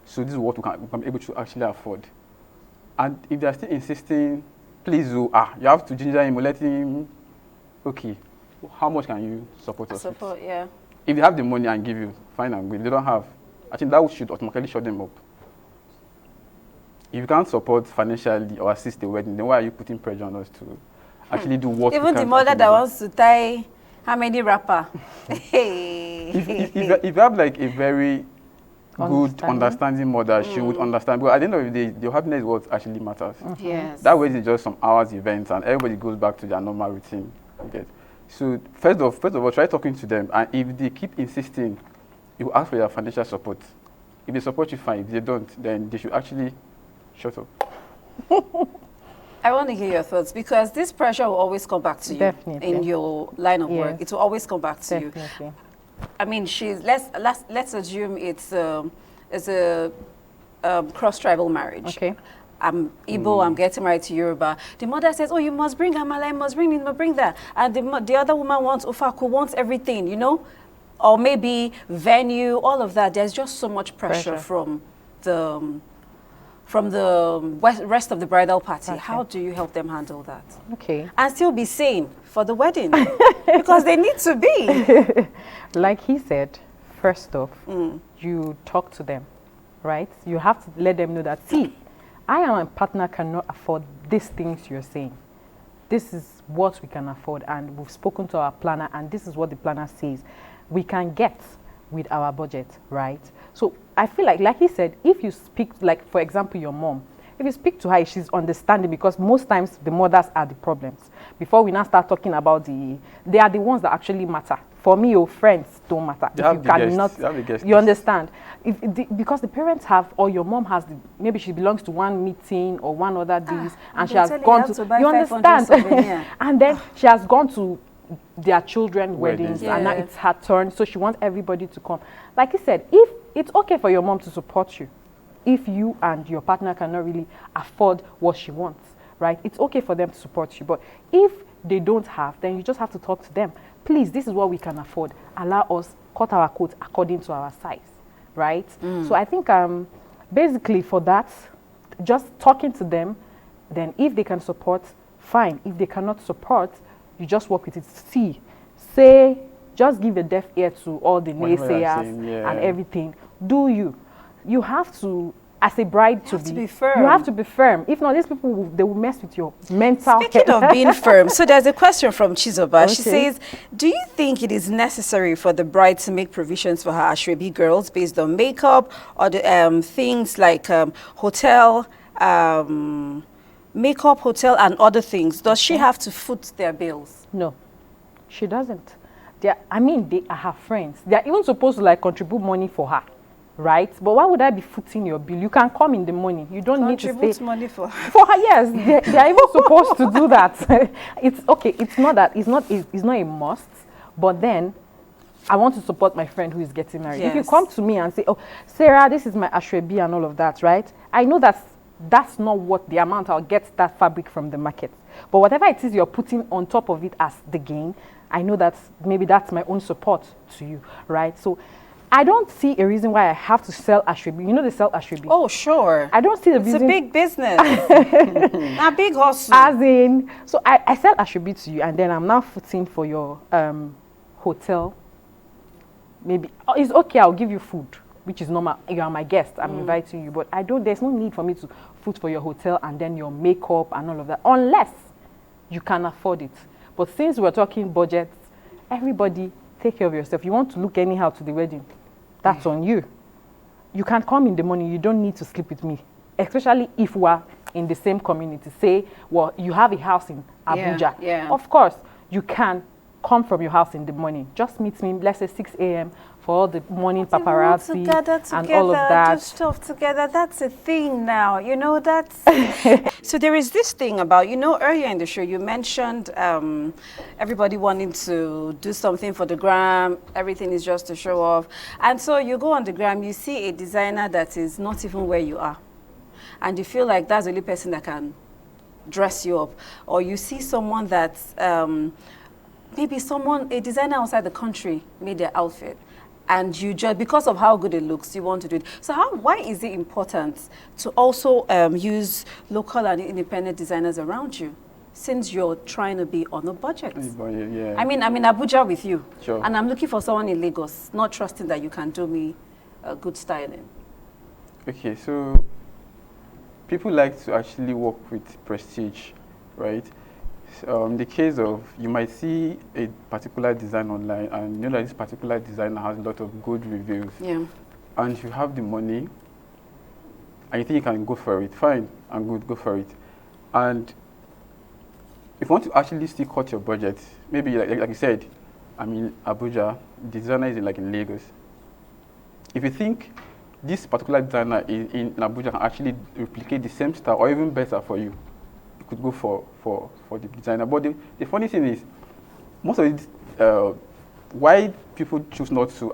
So this is what we can be able to actually afford. And if they're still insisting, please, you have to ginger him, let him, okay, how much can you support us with? Yeah. If they have the money and give you, fine and good. If they don't have, I think that should automatically shut them up. If you can't support financially or assist the wedding, then why are you putting pressure on us to actually do what even the mother that wants to tie how many wrapper? if you have like a very good understanding mother, she would understand. But at the end of the day, your happiness is what actually matters. Yes. That wedding is just some hours event and everybody goes back to their normal routine. Okay. So first of all, try talking to them, and if they keep insisting, you ask for their financial support. If they support you, fine. If they don't, then they should actually shut up. I want to hear your thoughts, because this pressure will always come back to you in your line of work. It will always come back to you. I mean, let's assume it's a cross-tribal marriage. Okay. I'm Igbo, I'm getting married to Yoruba. The mother says, oh, you must bring Amala, you must bring this, you must bring that. And the other woman wants Ofaku, wants everything, you know? Or maybe venue, all of that. There's just so much pressure. from the rest of the bridal party. How do you help them handle that? Okay. And still be sane for the wedding, because they need to be. Like he said, first off, you talk to them, right? You have to let them know that, see, I and my partner cannot afford these things you're saying. This is what we can afford, and we've spoken to our planner, and this is what the planner says we can get with our budget, right? So I feel like he said, if you speak, like for example, your mom, if you speak to her, she's understanding, because most times the mothers are the problems. Before we now start talking about they are the ones that actually matter. For me, your friends don't matter. You understand? Because the parents have, or your mom has, maybe she belongs to one meeting or one other days, and she has gone to, you understand? And then she has gone to their children's weddings, and now it's her turn, so she wants everybody to come. Like he said, if it's okay for your mom to support you, if you and your partner cannot really afford what she wants, right? It's okay for them to support you. But if they don't have, then you just have to talk to them. Please, this is what we can afford. Allow us cut our coat according to our size, right? So I think basically for that, just talking to them, then if they can support, fine. If they cannot support, you just work with it. Just give a deaf ear to all the naysayers and everything. You have to, as a bride, to be firm. You have to be firm. If not, these people, they will mess with your mental health. Speaking of being firm, so there's a question from Chizoba. Okay. She says, do you think it is necessary for the bride to make provisions for her Ashwebi girls based on makeup or the things like hotel, makeup, hotel, and other things? Does she have to foot their bills? No, she doesn't. They are her friends. They are even supposed to contribute money for her, right? But why would I be footing your bill? You can come in the morning. You don't need to stay. Contribute money for her. For her, yes. They are even supposed to do that. It's okay. It's not that. It's not a must. But then, I want to support my friend who is getting married. If you Yes. come to me and say, oh, Sarah, this is my ashwebi and all of that, right? I know that's not what the amount I'll get that fabric from the market. But whatever it is you're putting on top of it as the gain, I know that maybe that's my own support to you, right? So I don't see a reason why I have to sell ashwebi. You know they sell ashwebi. Oh, sure. I don't see the It's reason. a big business. A big hustle. As in, so I sell ashwebi to you, and then I'm now footing for your hotel. Maybe it's okay. I'll give you food, which is normal. You are my guest. I'm inviting you, but there's no need for me to foot for your hotel and then your makeup and all of that, unless you can afford it. But since we're talking budgets, everybody take care of yourself. You want to look anyhow to the wedding, that's on you. You can come in the morning. You don't need to sleep with me, especially if we're in the same community. Say, well, you have a house in Abuja. Yeah. Of course, you can come from your house in the morning. Just meet me, let's say 6 a.m. for all the morning paparazzi and all of that. Do stuff together. That's a thing now. You know, that's... So there is this thing about, you know, earlier in the show, you mentioned everybody wanting to do something for the gram. Everything is just to show off. And so you go on the gram, you see a designer that is not even where you are. And you feel like that's the only person that can dress you up. Or you see someone that's... maybe a designer outside the country made their outfit, and you just, because of how good it looks, you want to do it. So why is it important to also use local and independent designers around you, since you're trying to be on a budget? Yeah. I mean, I'm in Abuja with you, Sure. and I'm looking for someone in Lagos, not trusting that you can do me good styling. Okay, so people like to actually work with prestige, right? In the case of, you might see a particular design online and you know that this particular designer has a lot of good reviews. Yeah. And you have the money and you think you can go for it, fine and good, go for it. And if you want to actually still cut your budget, maybe like you said, I mean Abuja, the designer is in Lagos. If you think this particular designer in Abuja can actually replicate the same style or even better for you, could go for the designer. But the funny thing is, most of it, why people choose to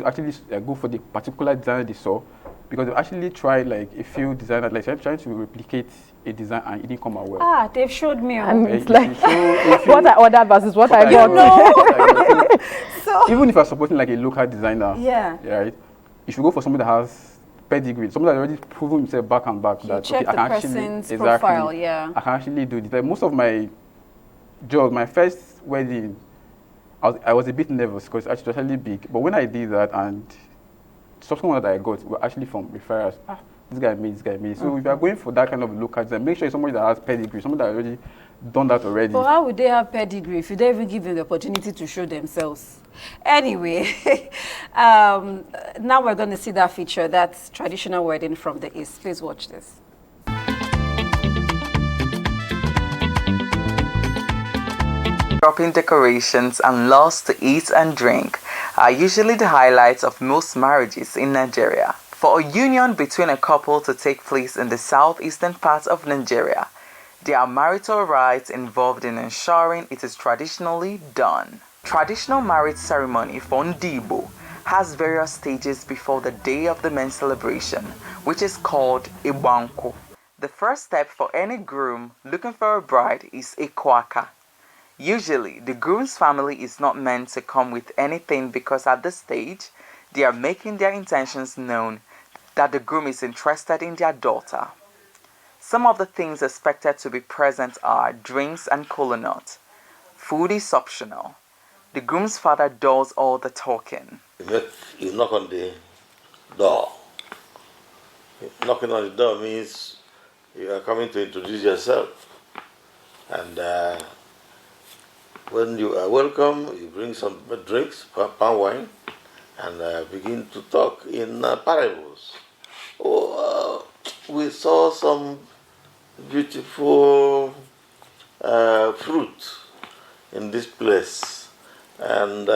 actually go for the particular designer they saw, because they've actually tried like a few designers, like trying to replicate a design and it didn't come out well. They've showed me. And it's like what I ordered versus what I got. You know? So even if you're supporting like a local designer, yeah, right, you should go for somebody that has pedigree, someone that already proven himself back and back that check okay, the I can person's actually profile, yeah. I can actually do this. Like most of my jobs, my first wedding, I was a bit nervous because it's actually big. But when I did that and someone that I got were actually from referrals, this guy made. So if you are going for that kind of local design, make sure it's somebody that has pedigree, someone that already done that already. But how would they have pedigree if you don't even give them the opportunity to show themselves? Anyway, now we're going to see that feature, that's traditional wedding from the East. Please watch this. Shopping decorations and lots to eat and drink are usually the highlights of most marriages in Nigeria. For a union between a couple to take place in the southeastern part of Nigeria, there are marital rites involved in ensuring it is traditionally done. Traditional marriage ceremony for Ndibo has various stages before the day of the men's celebration, which is called Ibanko. The first step for any groom looking for a bride is Ikwaka. Usually, the groom's family is not meant to come with anything because at this stage, they are making their intentions known that the groom is interested in their daughter. Some of the things expected to be present are drinks and kola nut. Food is optional. The groom's father does all the talking. You knock on the door. Knocking on the door means you are coming to introduce yourself. And when you are welcome, you bring some drinks, palm wine, and begin to talk in parables. We saw some beautiful fruit in this place, and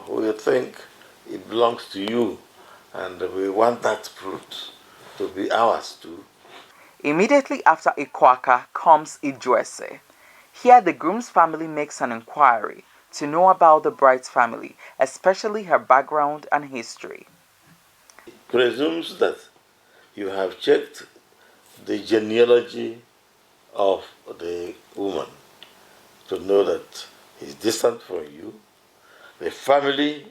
we think it belongs to you, and we want that fruit to be ours too. Immediately after Ikwaka comes Idwese. Here the groom's family makes an inquiry to know about the bride's family, especially her background and history. Presumes that you have checked the genealogy of the woman to know that he's distant from you. The family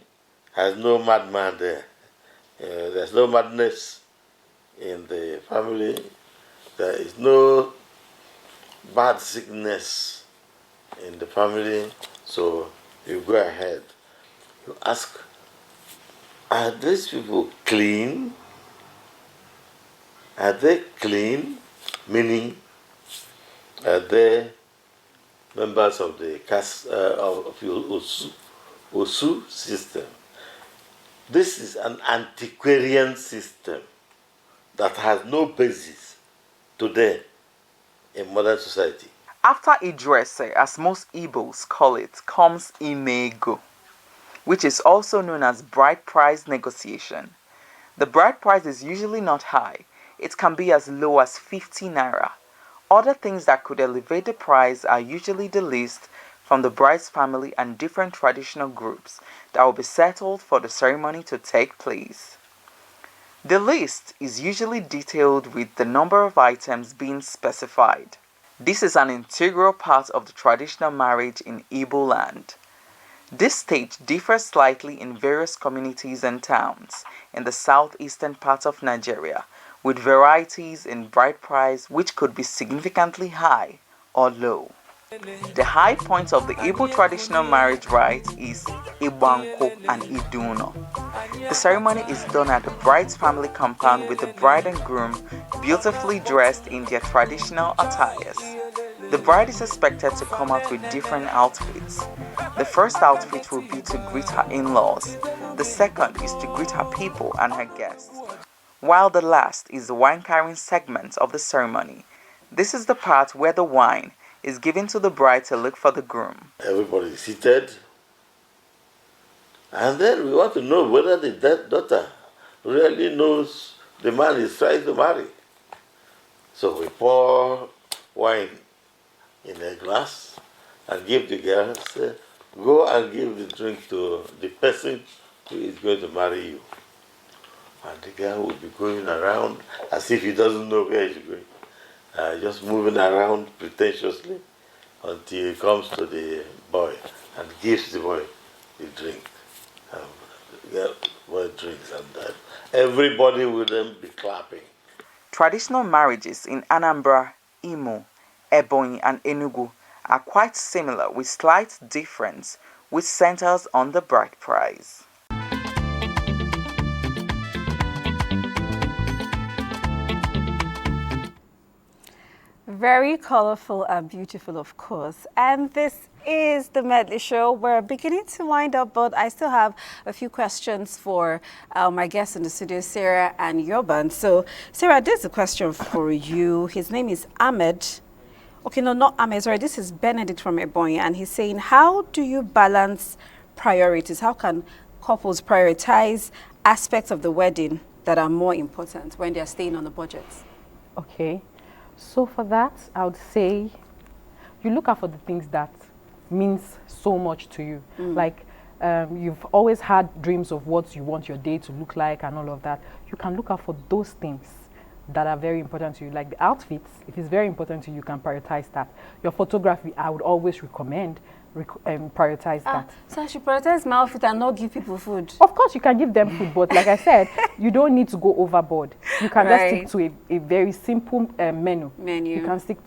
has no madman there. There's no madness in the family. There is no bad sickness in the family. So you go ahead. You ask, are these people clean? Are they clean? Meaning, are they members of the caste of your Osu system? This is an antiquarian system that has no basis today in modern society. After Idrese, as most Igbos call it, comes Imego, which is also known as bride price negotiation. The bride price is usually not high. It can be as low as 50 naira. Other things that could elevate the price are usually the list from the bride's family and different traditional groups that will be settled for the ceremony to take place. The list is usually detailed with the number of items being specified. This is an integral part of the traditional marriage in Igbo land. This stage differs slightly in various communities and towns in the southeastern part of Nigeria, with varieties in bride price which could be significantly high or low. The high point of the Igbo traditional marriage rite is Ibanko and Iduno. The ceremony is done at the bride's family compound with the bride and groom beautifully dressed in their traditional attires. The bride is expected to come out with different outfits. The first outfit will be to greet her in-laws. The second is to greet her people and her guests. While the last is the wine-carrying segment of the ceremony. This is the part where the wine is given to the bride to look for the groom. Everybody is seated. And then we want to know whether the dead daughter really knows the man is trying to marry. So we pour wine in a glass and give the girl, say, go and give the drink to the person who is going to marry you. And the girl will be going around as if he doesn't know where he's going. Just moving around pretentiously until he comes to the boy and gives the boy the drink. The boy drinks and everybody will then be clapping. Traditional marriages in Anambra, Imo, Ebonyi and Enugu are quite similar with slight difference, which centers on the bride price. Very colorful and beautiful, of course. And this is the Medley Show. We're beginning to wind up, but I still have a few questions for my guests in the studio, Sarah and Yoban. So, Sarah, this is a question for you. His name is Ahmed. Okay, no, not Ahmed. Sorry, this is Benedict from Ebonyi, and he's saying, how do you balance priorities? How can couples prioritize aspects of the wedding that are more important when they're staying on the budget? Okay. So for that, I would say you look out for the things that means so much to you. Like you've always had dreams of what you want your day to look like and all of that. You can look out for those things that are very important to you. Like the outfits, if it's very important to you, you can prioritize that. Your photography, I would always recommend prioritize that. So I should prioritize my outfit and not give people food? Of course, you can give them food, but like I said, you don't need to go overboard. You can just stick to a very simple menu. You can stick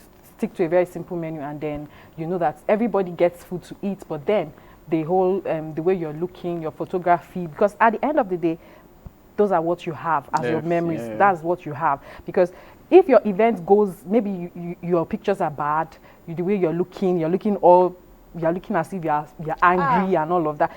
to a very simple menu, and then you know that everybody gets food to eat, but then the whole, the way you're looking, your photography, because at the end of the day, those are what you have as your memories. That's what you have. Because if your event goes, maybe your pictures are bad, the way you're looking as if you're angry and all of that.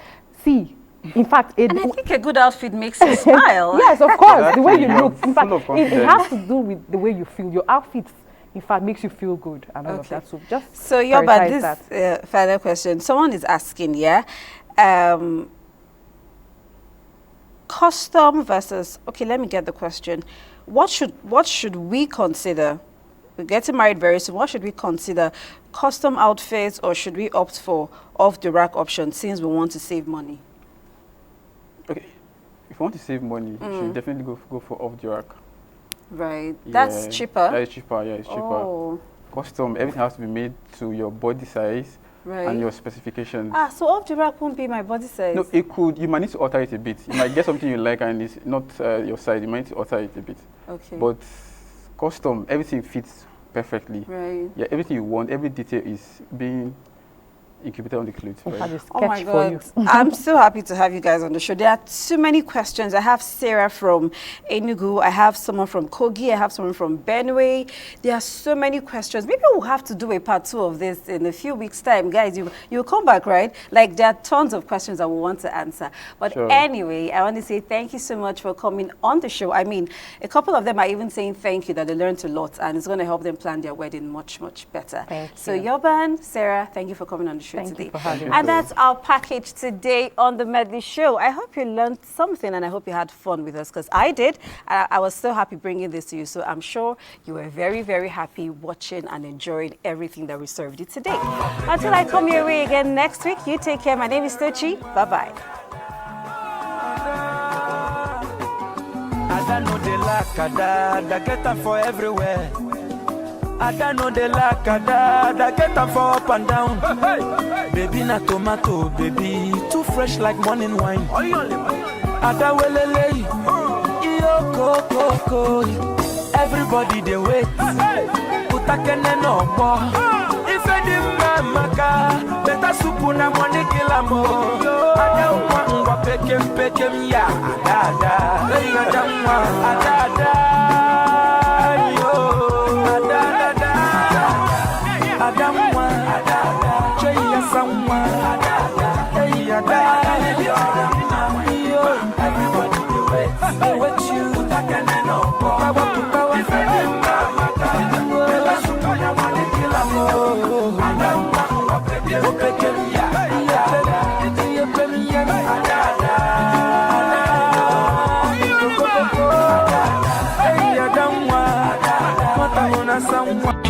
See, in fact, and I think a good outfit makes you smile. Yes, of course, the way you look. In fact, it has to do with the way you feel. Your outfit, in fact, makes you feel good and all of that. So just Yoba, this final question. Someone is asking, custom versus, okay, let me get the question. What should we consider? We're getting married very soon. What should we consider? custom outfits, or should we opt for off-the-rack option since we want to save money? Okay, if you want to save money, you should definitely go for off-the-rack. Right, that's cheaper? That is cheaper, yeah, it's cheaper. Oh. Custom, everything has to be made to your body size and your specifications. So off-the-rack won't be my body size? No, it could. You might need to alter it a bit. You might get something you like and it's not your size. You might need to alter it a bit. Okay. But custom, everything fits perfectly. Right. Yeah, everything you want, every detail is being incubated on the clothes. Right? Oh my God. I'm so happy to have you guys on the show. There are too many questions. I have Sarah from Enugu. I have someone from Kogi. I have someone from Benue. There are so many questions. Maybe we'll have to do a part 2 of this in a few weeks' time. Guys, you'll come back, right? Like, there are tons of questions that we want to answer. But anyway, I want to say thank you so much for coming on the show. I mean, a couple of them are even saying thank you, that they learned a lot, and it's going to help them plan their wedding much, much better. Thank you. So, Yoban, Sarah, thank you for coming on the show Thank today. you for having And that's our package today on the Medley Show. I hope you learned something and I hope you had fun with us, because I did. I was so happy bringing this to you. So I'm sure you were very, very happy watching and enjoying everything that we served you today. Until I come your way again next week, you take care. My name is Tochi. Bye-bye. I don't know the lack, get them for everywhere. I don't know the lack, get them for up and down. Baby na tomato, baby too fresh like morning wine. Ada welele, iyo koko, everybody they wait. Utakene no more. If any maka, better soup na money kilamo. Ada ngwa pekem ya, ada, ada, yo. Adamwa, Jaya Samwa, everybody do it you, power to power, Adamwa,